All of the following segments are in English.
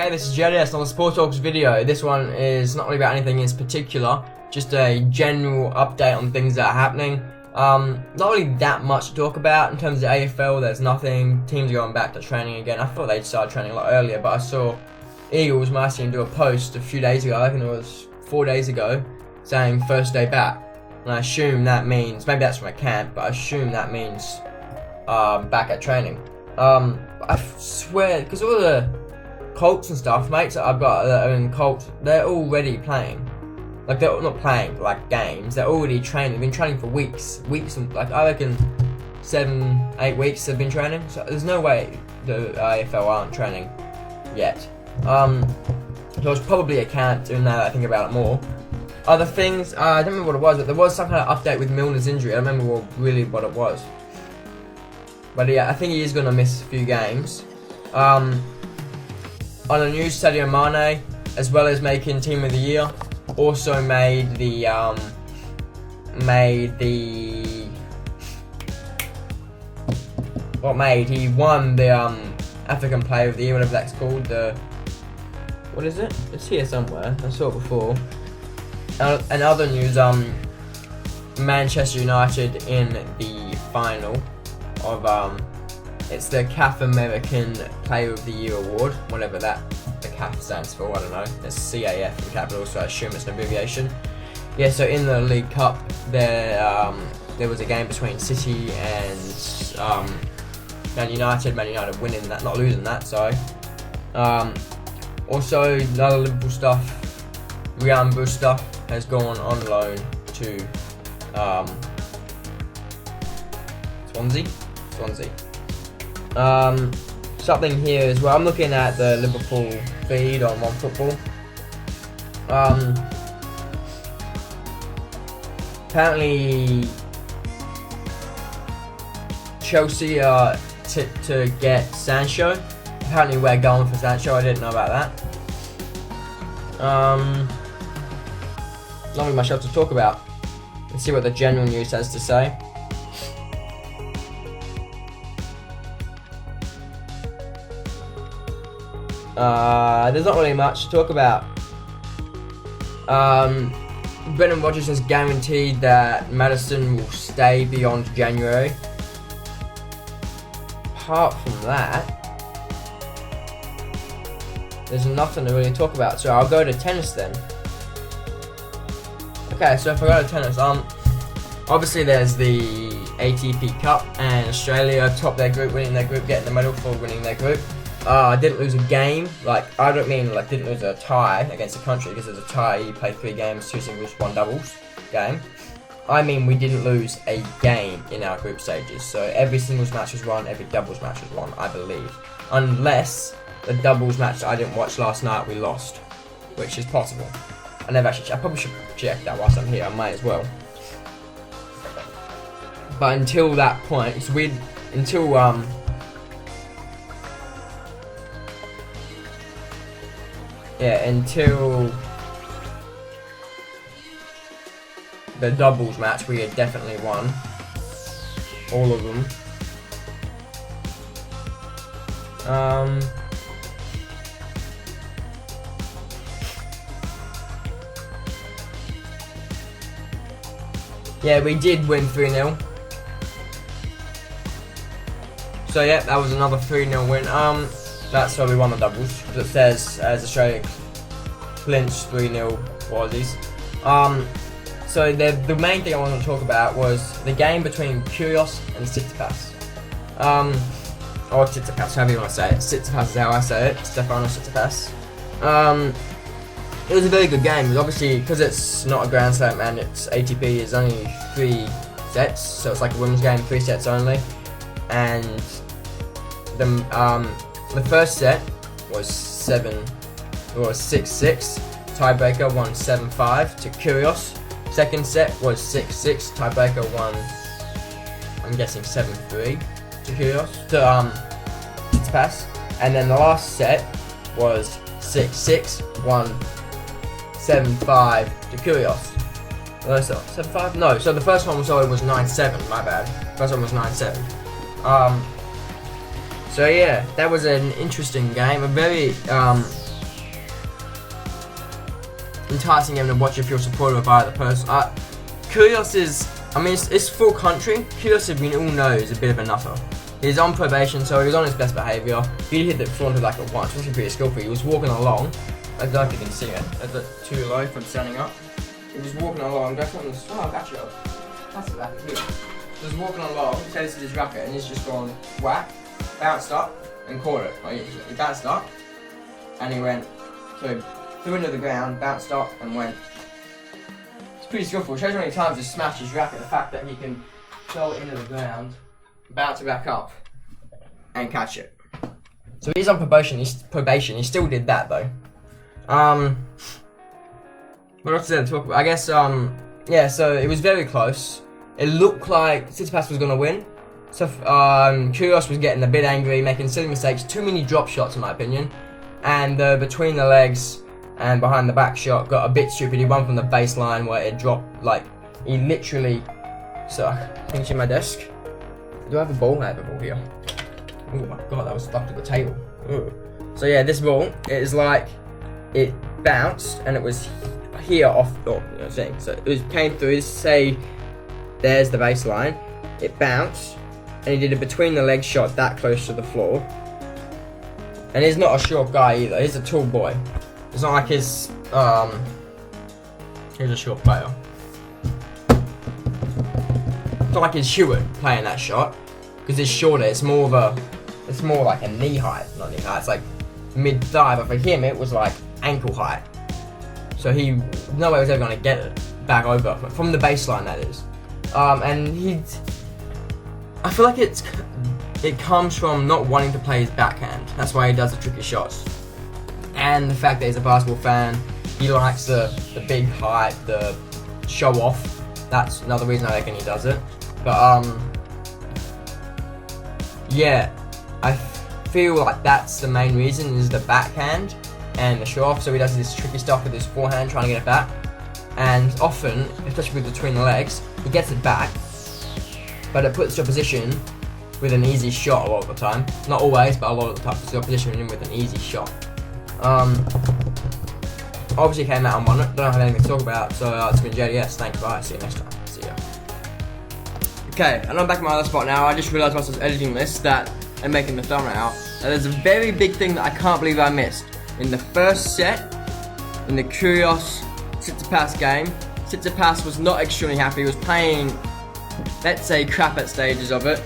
Hey, this is JDS on the Sport Talks video. This one is not really about anything in particular, just a general update on things that are happening. Not really that much to talk about in terms of the AFL. There's nothing. Teams are going back to training again. I thought they'd started training a lot earlier, but I saw Eagles, my team, do a post a few days ago, I think it was 4 days ago, saying first day back. And I assume that means, maybe that's from a camp, but I assume that means back at training. I swear, because all the Colts and stuff, mates that I've got that are in Colts, they're already playing. Like, they're not playing, like, games, they're already training. They've been training for weeks, and, like, I reckon 7-8 weeks they've been training. So there's no way the AFL aren't training yet. So it's probably a count, now that I think about it more. Other things, I don't remember what it was, but there was some kind of update with Milner's injury. I don't remember what it was. But yeah, I think he is going to miss a few games. On the news, Sadio Mané, as well as making Team of the Year, also made the he won the African Player of the Year, whatever that's called. What is it? It's here somewhere. I saw it before. And other news, Manchester United in the final of it's the CAF American Player of the Year Award, whatever the CAF stands for, I don't know. It's CAF in capital, so I assume it's an abbreviation. Yeah, so in the League Cup, there was a game between City and Man United. Man United winning that, not losing that, sorry. Also, other Liverpool stuff, Ryan Brewster has gone on loan to Swansea. Something here as well. I'm looking at the Liverpool feed on OneFootball. Apparently, Chelsea are tipped to get Sancho. Apparently, we're going for Sancho. I didn't know about that. Not really much else to talk about. Let's see what the general news has to say. There's not really much to talk about. Brendan Rodgers has guaranteed that Maddison will stay beyond January. Apart from that, there's nothing to really talk about, so I'll go to tennis then. Okay, so if I go to tennis, obviously there's the ATP Cup, and Australia topped their group, winning their group, getting the medal for winning their group. Didn't lose a game. Like, I don't mean like didn't lose a tie against a country, because there's a tie, you play 3 games, 2 singles, 1 doubles game. I mean we didn't lose a game in our group stages. So every singles match was won, every doubles match was won, I believe. Unless the doubles match that I didn't watch last night we lost, which is possible. I never actually. I probably should check that whilst I'm here. I might as well. But until that point, it's weird. Until the doubles match, we had definitely won all of them. Yeah, we did win 3-0. So yeah, that was another 3-0 win. That's why we won the doubles. It says as Australia clinched 3-0 for Aussies. So the main thing I wanted to talk about was the game between Kyrgios and Tsitsipas. Or Tsitsipas, however you want to say it. Tsitsipas is how I say it. Stefano Tsitsipas. It was a very good game. Obviously, because it's not a Grand Slam and it's ATP, it's only 3 sets, so it's like a women's game, 3 sets only. And the first set was 6-6. Tiebreaker won 7-5 to Kyrgios. Second set was 6-6. Tiebreaker won, I'm guessing 7-3 to Kyrgios, to Tsitsipas. And then the last set was 6-6, won 7-5 to Kyrgios. 7-5? No, so the first one was 9-7, my bad. First one was 9-7. So yeah, that was an interesting game, a very enticing him to watch if you're supportive of either person. Kyrgios is, I mean, it's full country. Kyrgios, we all know, is a bit of a nutter. He's on probation, so he was on his best behaviour. He hit the front of like a once, which was pretty skillful. He was walking along. I don't know if you can see it. Is it too low from standing up? He was walking along. That's on the actually, that's the back here. He was walking along, tested his racket, and he's just gone whack, bounced up, and caught it. Like, he bounced up, and he went. So he threw into the ground, bounced up, and went. It's pretty skillful. It shows how many times he smashed his racket. The fact that he can throw it into the ground, bounce it back up, and catch it. So he's on probation. He still did that though. What else is there to talk about? I guess yeah. So it was very close. It looked like Tsitsipas was gonna win. So Kyrgios was getting a bit angry, making silly mistakes, too many drop shots in my opinion, and between the legs and behind the back shot got a bit stupid. He won from the baseline where it dropped like he literally. So I think it's in my desk. Do I have a ball? I have a ball here. Oh my god, that was stuck to the table. Ooh. So yeah, this ball is like it bounced and it was here off. Oh, you know what I'm saying? So it came through. Say there's the baseline. It bounced and he did a between the legs shot that close to the floor. And he's not a short guy either. He's a tall boy. It's not like he's a short player. It's not like it's Hewitt playing that shot, because it's shorter. It's more like a knee height, not knee height. It's like mid thigh, but for him it was like ankle height. So no way was ever gonna get it back over from the baseline. That is, and I feel like it comes from not wanting to play his backhand. That's why he does the tricky shots, and the fact that he's a basketball fan. He likes the big hype, the show off. That's another reason I reckon he does it. But yeah, I feel like that's the main reason is the backhand and the show off. So he does this tricky stuff with his forehand, trying to get it back. And often, especially with between the legs, he gets it back, but it puts your opposition with an easy shot a lot of the time. Not always, but a lot of the time, puts your opposition in with an easy shot. Obviously came out and won it. Don't have anything to talk about. So it's been JDS. Thanks. Bye. See you next time. See ya. Okay, and I'm back in my other spot now. I just realised whilst I was editing this and making the thumbnail, that there's a very big thing that I can't believe I missed. In the first set, in the Kyrgios Tsitsipas game, Tsitsipas was not extremely happy. He was playing, let's say, crap at stages of it,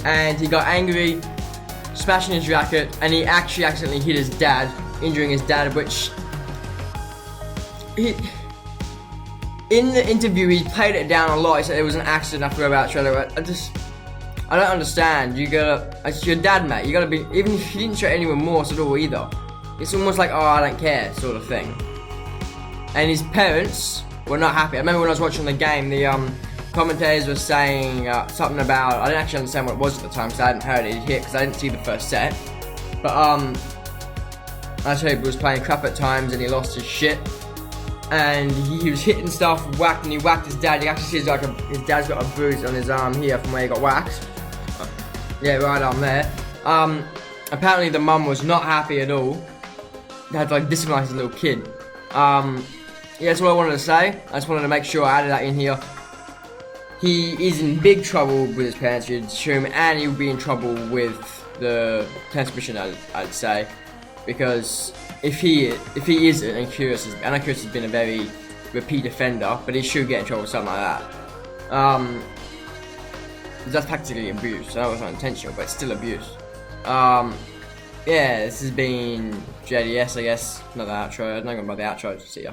and he got angry, smashing his racket, and he actually accidentally hit his dad, injuring his dad, which in the interview he played it down a lot. He said it was an accident. I forgot about straight away. I don't understand. It's your dad, mate. You gotta be, even if he didn't show any remorse at all either. It's almost like, oh, I don't care sort of thing. And his parents were not happy. I remember when I was watching the game, the commentators were saying something about, I didn't actually understand what it was at the time because I hadn't heard it here because I didn't see the first set. But I told you he was playing crap at times and he lost his shit. And he was hitting stuff, whacked, and he whacked his dad. You actually see like his dad's got a bruise on his arm here from where he got whacked. Yeah, right arm there. Apparently the mum was not happy at all. They had to like discipline his little kid. Yeah, that's what I wanted to say. I just wanted to make sure I added that in here. He is in big trouble with his parents, you'd assume, and he'll be in trouble with the tennis commission, I'd say, because if he isn't, and Kyrgios has been a very repeat offender, but he should get in trouble with something like that. That's practically abuse. I know it's not intentional, but it's still abuse. Yeah, this has been JDS, I guess. Another outro. I'm not going to buy the outro. See ya.